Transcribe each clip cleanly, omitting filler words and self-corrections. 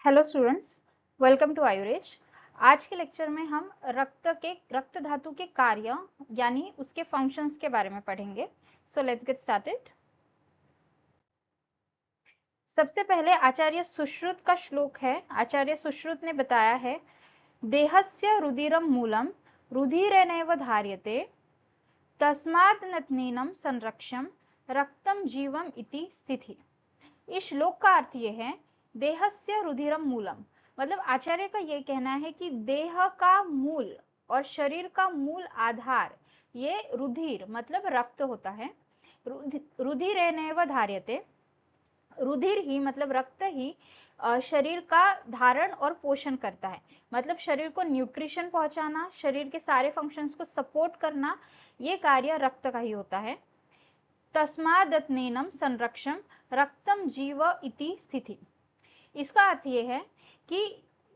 Hello students, welcome to Ayuresh. आज के lecture में हम रक्त धातु के कार्य यानी उसके फंक्शंस के बारे में पढ़ेंगे। So let's get started. सबसे पहले आचार्य सुश्रुत का श्लोक है। आचार्य सुश्रुत ने बताया है, देहस्य रुधिरम मूलम रुधिरेनैव धार्यते तस्मात् नत्नीनम संरक्षम रक्तम जीवम इति स्थिति। इस श्लोक का अर्थ ये है, देहस्य रुधिरम मूलम, मतलब आचार्य का ये कहना है कि देह का मूल और शरीर का मूल आधार ये रुधिर मतलब रक्त होता है। रुधिरेनैव धार्यते, रुधिर ही मतलब रक्त ही शरीर का धारण और पोषण करता है। मतलब शरीर को न्यूट्रिशन पहुंचाना, शरीर के सारे फंक्शंस को सपोर्ट करना, ये कार्य रक्त का ही होता है। तस्मादत्नेनम संरक्षम रक्तम जीव इति स्थिति। इसका अर्थ ये है कि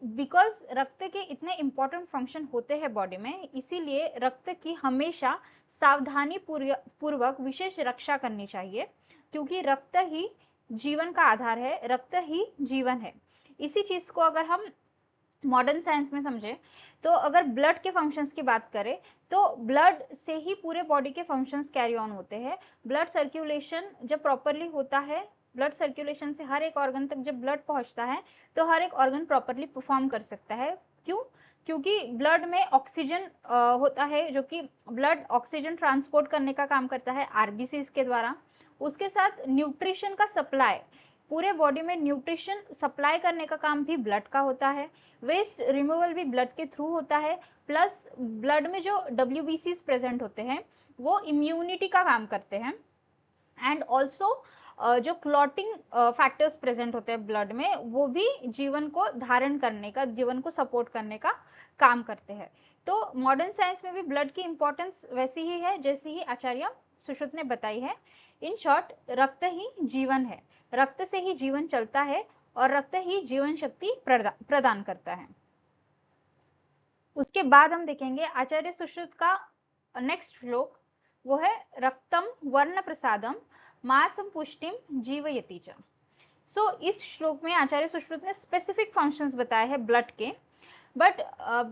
बिकॉज रक्त के इतने इंपॉर्टेंट फंक्शन होते हैं बॉडी में, इसीलिए रक्त की हमेशा सावधानी पूर्वक विशेष रक्षा करनी चाहिए, क्योंकि रक्त ही जीवन का आधार है, रक्त ही जीवन है। इसी चीज को अगर हम मॉडर्न साइंस में समझे तो अगर ब्लड के फंक्शंस की बात करें तो ब्लड से ही पूरे बॉडी के फंक्शंस कैरी ऑन होते हैं। ब्लड सर्कुलेशन जब प्रॉपरली होता है, ब्लड सर्कुलेशन से हर एक ऑर्गन तक जब ब्लड पहुंचता है तो हर एक ऑर्गन प्रॉपरली परफॉर्म कर सकता है। क्यों? क्योंकि ब्लड में ऑक्सीजन होता है, जो कि ब्लड ऑक्सीजन ट्रांसपोर्ट करने का काम करता है आरबीसीज के द्वारा। उसके साथ न्यूट्रिशन का सप्लाई, पूरे बॉडी में न्यूट्रिशन सप्लाई करने का काम भी ब्लड का होता है। वेस्ट रिमूवल भी ब्लड के थ्रू होता है। प्लस ब्लड में जो WBCs प्रेजेंट होते हैं वो इम्यूनिटी का काम करते हैं। एंड ऑल्सो जो क्लॉटिंग फैक्टर्स प्रेजेंट होते हैं ब्लड में, वो भी जीवन को धारण करने का, जीवन को सपोर्ट करने का काम करते हैं। तो मॉडर्न साइंस में भी ब्लड की इंपॉर्टेंस वैसी ही है जैसी ही आचार्य सुश्रुत ने बताई है। इन शॉर्ट, रक्त ही जीवन है, रक्त से ही जीवन चलता है और रक्त ही जीवन शक्ति प्रदान करता है। उसके बाद हम देखेंगे आचार्य सुश्रुत का नेक्स्ट श्लोक, वो है रक्तम वर्ण प्रसादम मासम पुष्टिम जीवयति च। सो इस श्लोक में आचार्य सुश्रुत ने स्पेसिफिक फंक्शंस बताए हैं ब्लड के, but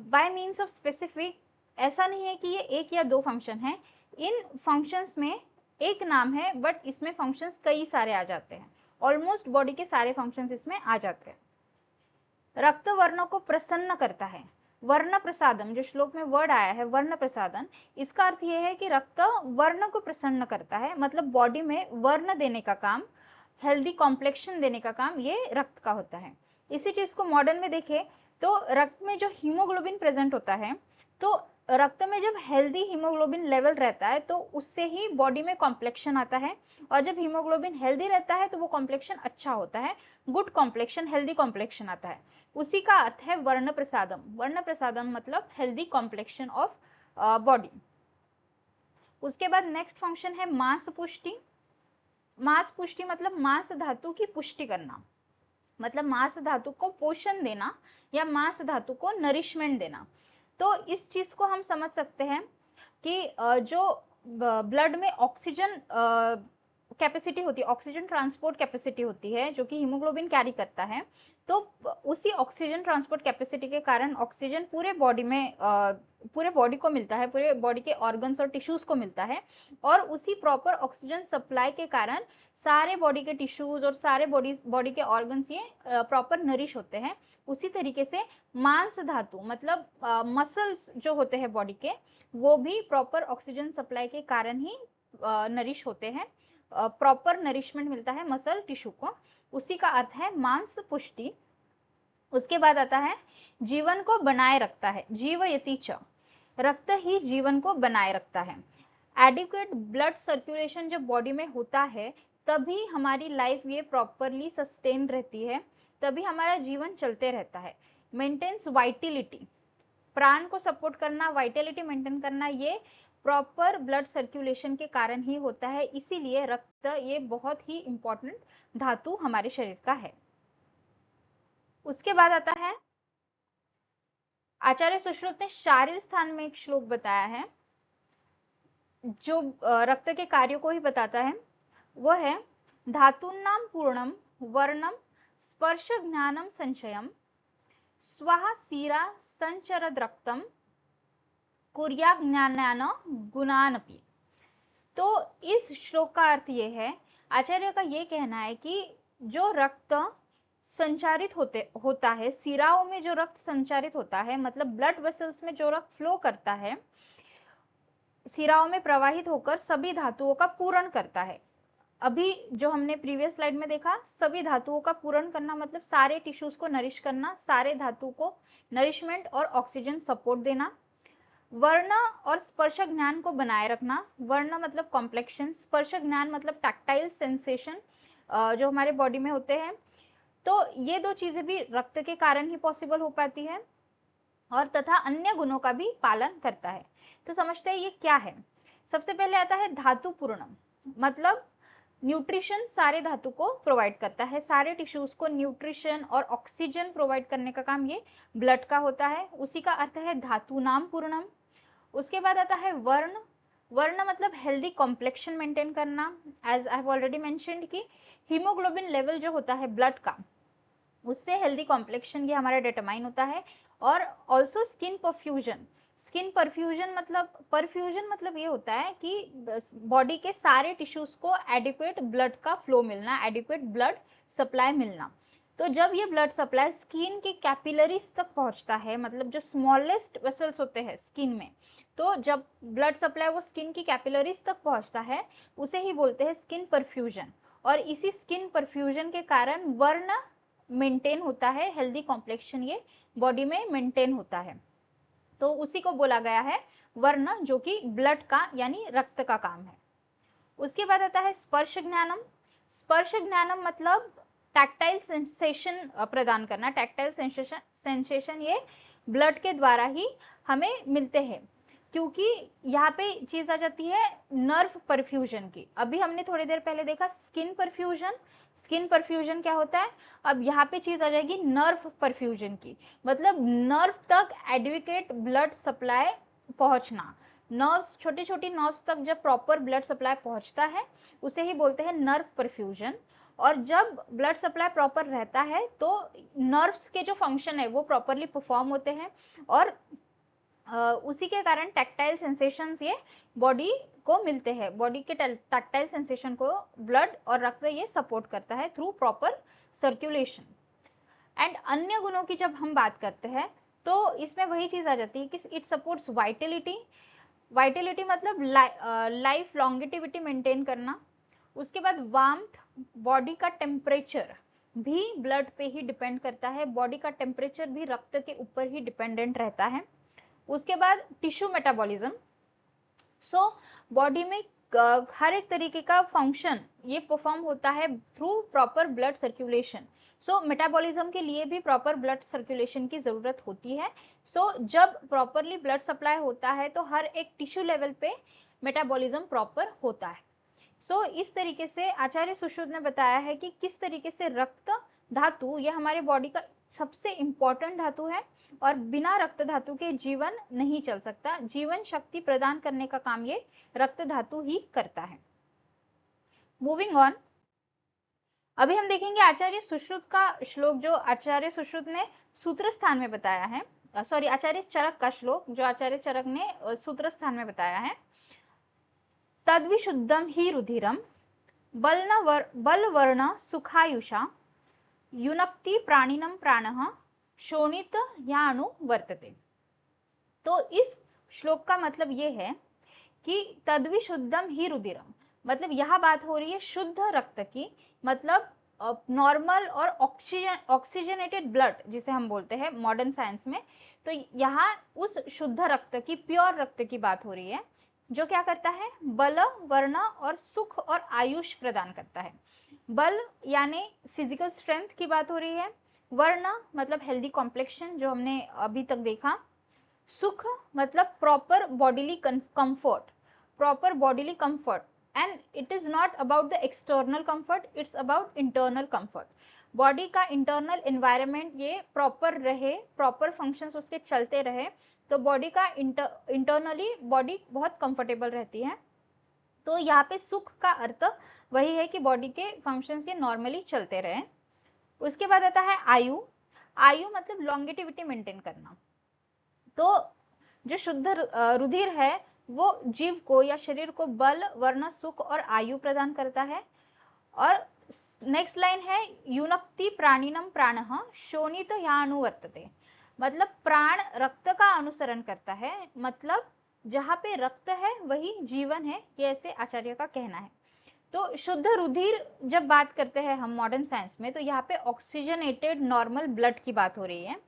by means of specific ऐसा नहीं है कि ये एक या दो फंक्शन है। इन फंक्शंस में एक नाम है, बट इसमें फंक्शंस कई सारे आ जाते हैं। ऑलमोस्ट बॉडी के सारे फंक्शंस इसमें आ जाते हैं। रक्त वर्णों को प्रसन्न करता है। वर्ण प्रसादम, जो श्लोक में वर्ड आया है वर्ण प्रसादन, इसका अर्थ यह है कि रक्त वर्ण को प्रसन्न करता है, मतलब बॉडी में वर्ण देने का काम, हेल्दी कॉम्प्लेक्शन देने का काम ये रक्त का होता है। इसी चीज को मॉडर्न में देखें तो रक्त में जो हीमोग्लोबिन प्रेजेंट होता है, तो रक्त में जब हेल्दी हीमोग्लोबिन लेवल रहता है तो उससे ही बॉडी में कॉम्प्लेक्शन आता है, और जब हीमोग्लोबिन हेल्दी रहता है तो वो कॉम्प्लेक्शन अच्छा होता है, गुड कॉम्प्लेक्शन, हेल्दी कॉम्प्लेक्शन आता है। उसी का अर्थ है वर्ण प्रसादम। वर्ण प्रसादम मतलब हेल्दी कॉम्प्लेक्शन ऑफ बॉडी। उसके बाद नेक्स्ट फंक्शन है मांस पुष्टि। मांस पुष्टि मतलब मांस धातु की पुष्टि करना, मतलब मांस धातु को पोषण देना या मांस धातु को नरिशमेंट देना। तो इस चीज को हम समझ सकते हैं कि जो ब्लड में ऑक्सीजन कैपेसिटी होती है, ऑक्सीजन ट्रांसपोर्ट कैपेसिटी होती है, जो कि हीमोग्लोबिन कैरी करता है, तो उसी ऑक्सीजन ट्रांसपोर्ट कैपेसिटी के कारण ऑक्सीजन पूरे बॉडी में पूरे बॉडी को मिलता है, पूरे बॉडी के ऑर्गन्स और टिश्यूज को मिलता है, और उसी प्रॉपर ऑक्सीजन सप्लाई के कारण सारे बॉडी के टिश्यूज और सारे बॉडी के ऑर्गन्स ये प्रॉपर नरिश होते हैं। उसी तरीके से मांस धातु मतलब मसल्स जो होते हैं बॉडी के, वो भी प्रॉपर ऑक्सीजन सप्लाई के कारण ही नरिश होते हैं, प्रॉपर नरिशमेंट मिलता है मसल टिश्यू को। उसी का अर्थ है मांस पुष्टि। उसके बाद आता है जीवन को बनाए रखता है, जीवयति च, रक्त ही जीवन को बनाए रखता है। एडिक्वेट ब्लड सर्कुलेशन जब बॉडी में होता है तभी हमारी लाइफ ये प्रॉपरली सस्टेन रहती है, तभी हमारा जीवन चलते रहता है। मेंटेन्स वाइटिलिटी, प्राण को सपोर्ट करना, वाइटलिटी मेंटेन करना, ये प्रॉपर ब्लड सर्कुलेशन के कारण ही होता है। इसीलिए रक्त ये बहुत ही इंपॉर्टेंट धातु हमारे शरीर का है। उसके बाद आता है आचार्य सुश्रुत ने शारीर स्थान में एक श्लोक बताया है जो रक्त के कार्यों को ही बताता है। वो है धातुनाम पूर्णम वर्णम स्पर्श ज्ञानम संचयम स्वः सीरा संचरद रक्तम कुर्या ज्ञानान गुणानपि। तो इस श्लोक का अर्थ ये है, आचार्य का ये कहना है कि जो रक्त संचारित होता है, सिराओं में जो रक्त संचारित होता है, मतलब ब्लड वेसल्स में जो रक्त फ्लो करता है, सिराओं में प्रवाहित होकर सभी धातुओं का पूरण करता है। अभी जो हमने प्रीवियस स्लाइड में देखा, सभी धातुओं का पूरण करना मतलब सारे टिश्यूज को नरिश करना, सारे धातु को नरिशमेंट और ऑक्सीजन सपोर्ट देना। वर्ण और स्पर्श ज्ञान को बनाए रखना। वर्ण मतलब कॉम्प्लेक्शन, स्पर्श ज्ञान मतलब टैक्टाइल सेंसेशन जो हमारे बॉडी में होते हैं। तो ये दो चीजें भी रक्त के कारण ही पॉसिबल हो पाती है और तथा अन्य गुणों का भी पालन करता है। तो समझते हैं ये क्या है। सबसे पहले आता है धातु पूर्णम, मतलब न्यूट्रिशन सारे धातु को प्रोवाइड करता है, सारे टिश्यूज को न्यूट्रिशन और ऑक्सीजन प्रोवाइड करने का काम ये ब्लड का होता है, उसी का अर्थ है धातु नाम पूर्णम। उसके बाद आता है वर्ण। वर्ण मतलब हेल्दी कॉम्प्लेक्शन मेंटेन करना। As I have already mentioned कि हीमोग्लोबिन लेवल जो होता है ब्लड का, उससे हेल्दी कॉम्प्लेक्शन ये हमारा डिटरमाइन होता है। और also skin perfusion. Skin perfusion मतलब ये होता है कि बॉडी के सारे टिश्यूज को एडिक्वेट ब्लड का फ्लो मिलना, एडिक्वेट ब्लड सप्लाई मिलना। तो जब ये ब्लड सप्लाई स्किन के कैपिलरीज तक पहुंचता है, मतलब जो स्मॉलेस्ट वेसल्स होते हैं स्किन में, तो जब ब्लड सप्लाई वो स्किन की कैपिलरीज तक पहुंचता है, उसे ही बोलते हैं स्किन परफ्यूजन। और इसी स्किन परफ्यूजन के कारण वर्ण मेंटेन होता है, हेल्दी कॉम्प्लेक्शन ये बॉडी में मेंटेन होता है। तो उसी को बोला गया है वर्ण, जो कि ब्लड का यानी रक्त का काम है। उसके बाद आता है स्पर्श ज्ञानम। स्पर्श ज्ञानम मतलब टैक्टाइल सेंसेशन प्रदान करना। टैक्टाइल सेंसेशन ये ब्लड के द्वारा ही हमें मिलते हैं, क्योंकि यहाँ पे चीज आ जाती है नर्व परफ्यूजन की। अभी हमने थोड़ी देर पहले देखा स्किन परफ्यूजन। स्किन परफ्यूजन क्या होता है, अब यहाँ पे चीज आ जाएगी नर्व परफ्यूजन की, मतलब नर्व तक एडुकेट ब्लड सप्लाई पहुंचना। नर्व्स, छोटी छोटी नर्व्स तक जब प्रॉपर ब्लड सप्लाई पहुंचता है, उसे ही बोलते हैं नर्व परफ्यूजन। और जब ब्लड सप्लाई प्रॉपर रहता है तो नर्व्स के जो फंक्शन है वो प्रॉपरली परफॉर्म होते हैं, और उसी के कारण टैक्टाइल सेंसेशंस ये बॉडी को मिलते हैं। बॉडी के टैक्टाइल सेंसेशन को ब्लड और रक्त ये सपोर्ट करता है थ्रू प्रॉपर सर्कुलेशन। एंड अन्य गुणों की जब हम बात करते हैं तो इसमें वही चीज आ जाती है कि इट सपोर्ट्स वाइटलिटी। वाइटलिटी मतलब लाइफ लॉन्गेटिविटी मेंटेन करना। उसके बाद वार्मथ, बॉडी का टेम्परेचर भी ब्लड पे ही डिपेंड करता है, बॉडी का टेम्परेचर भी रक्त के ऊपर ही डिपेंडेंट रहता है। उसके बाद टिश्यू मेटाबॉलिज्म। सो बॉडी में हर एक तरीके का फंक्शन ये परफॉर्म होता है थ्रू प्रॉपर ब्लड सर्कुलेशन। सो मेटाबॉलिज्म के लिए भी प्रॉपर ब्लड सर्कुलेशन की जरूरत होती है। सो जब प्रॉपरली ब्लड सप्लाई होता है तो हर एक टिश्यू लेवल पे मेटाबॉलिज्म प्रॉपर होता है। सो इस तरीके से आचार्य सुश्रुत ने बताया है कि किस तरीके से रक्त धातु ये हमारे बॉडी का सबसे इंपॉर्टेंट धातु है, और बिना रक्त धातु के जीवन नहीं चल सकता। जीवन शक्ति प्रदान करने का काम ये रक्त धातु ही करता है। मूविंग ऑन, अभी हम देखेंगे आचार्य सुश्रुत का श्लोक, जो आचार्य सुश्रुत ने सूत्र स्थान में बताया है, सॉरी आचार्य चरक का श्लोक जो आचार्य चरक ने सूत्र स्थान में बताया है। तद्विशुद्धम ही रुधिरम बलवर्ण सुखायुषा युनक्ति प्राणिनम प्राणः शोणित याणु वर्तते। तो इस श्लोक का मतलब ये है कि तद्विशुद्धम ही रुधिरम, मतलब यह बात हो रही है शुद्ध रक्त की, मतलब नॉर्मल और ऑक्सीजनेटेड ब्लड जिसे हम बोलते हैं मॉडर्न साइंस में। तो यहाँ उस शुद्ध रक्त की, प्योर रक्त की बात हो रही है, जो क्या करता है, बल, वर्ण और सुख और आयुष प्रदान करता है। बल यानी फिजिकल स्ट्रेंथ की बात हो रही है। वर्ण मतलब हेल्दी कॉम्प्लेक्शन जो हमने अभी तक देखा। सुख मतलब proper bodily comfort, proper bodily comfort. And it is not about the external comfort, it's about internal comfort. Body का इंटरनल एनवायरनमेंट ये प्रॉपर रहे, प्रॉपर फंक्शंस उसके चलते रहे, तो बॉडी का इंटरनली बॉडी बहुत कंफर्टेबल रहती है। तो यहाँ पे सुख का अर्थ वही है कि बॉडी के फंक्शंस ये नॉर्मली चलते रहे। उसके बाद आता है आयु। आयु मतलब लॉन्गेटिविटी मेंटेन करना। तो जो शुद्ध रुधिर है वो जीव को या शरीर को बल, वर्ण, सुख और आयु प्रदान करता है। और नेक्स्ट लाइन है युनक्ति प्राणिनम प्राणः शोणित ह्यानुवर्तते। मतलब प्राण रक्त का अनुसरण करता है, मतलब जहां पे रक्त है वही जीवन है, ये ऐसे आचार्य का कहना है। तो शुद्ध रुधिर जब बात करते हैं हम मॉडर्न साइंस में, तो यहाँ पे ऑक्सीजनेटेड नॉर्मल ब्लड की बात हो रही है।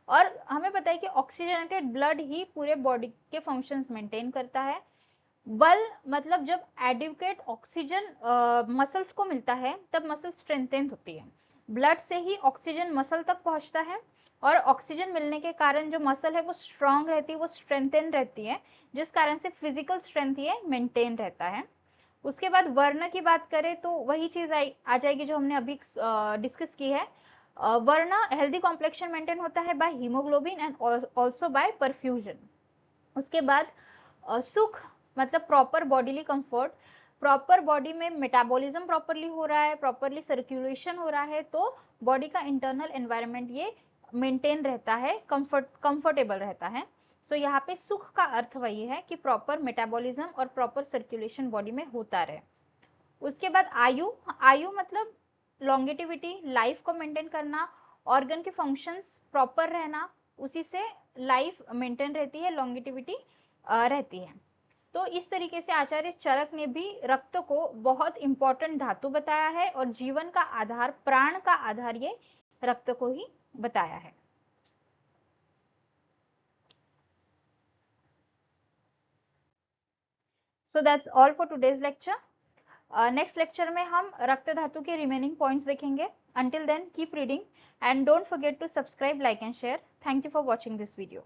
और हमें पता है कि ऑक्सीजनेटेड ब्लड ही पूरे बॉडी के फंक्शंस मेंटेन करता है। बल मतलब जब एडिक्वेट ऑक्सीजन मसल्स को मिलता है तब मसल स्ट्रेंथेन होती है। ब्लड से ही ऑक्सीजन मसल तक पहुंचता है और ऑक्सीजन मिलने के कारण जो मसल है वो स्ट्रांग रहती है, वो स्ट्रेंथेन रहती है, जिस कारण से फिजिकल स्ट्रेंथ ये मेंटेन रहता है। उसके बाद वर्ण की बात करें तो वही चीज आ जाएगी जो हमने अभी डिस्कस की है। वर्ण हेल्दी कॉम्प्लेक्शन मेंटेन होता है by haemoglobin and also by perfusion. उसके बाद सुख मतलब proper bodily comfort. Proper body में मेटाबॉलिज्म प्रॉपरली हो रहा है, प्रॉपरली सर्कुलेशन हो रहा है, तो बॉडी का इंटरनल एनवायरनमेंट ये मेंटेन रहता है, कंफर्टेबल रहता है। सो यहाँ पे सुख का अर्थ वही है कि प्रॉपर मेटाबॉलिज्म और प्रॉपर सर्कुलेशन बॉडी में होता रहे। उसके बाद आयु। आयु मतलब लॉन्गेटिविटी, लाइफ को मेंटेन करना, ऑर्गन के फंक्शंस प्रॉपर रहना, उसी से लाइफ मेंटेन रहती है, लॉन्गेटिविटी रहती है। तो इस तरीके से आचार्य चरक ने भी रक्त को बहुत इंपॉर्टेंट धातु बताया है और जीवन का आधार, प्राण का आधार ये रक्त को ही बताया है। So that's all for today's lecture. Next lecture में हम रक्त धातु के रिमेनिंग पॉइंट्स देखेंगे। Until then keep reading and don't forget to subscribe, like and share. Thank you for watching this video.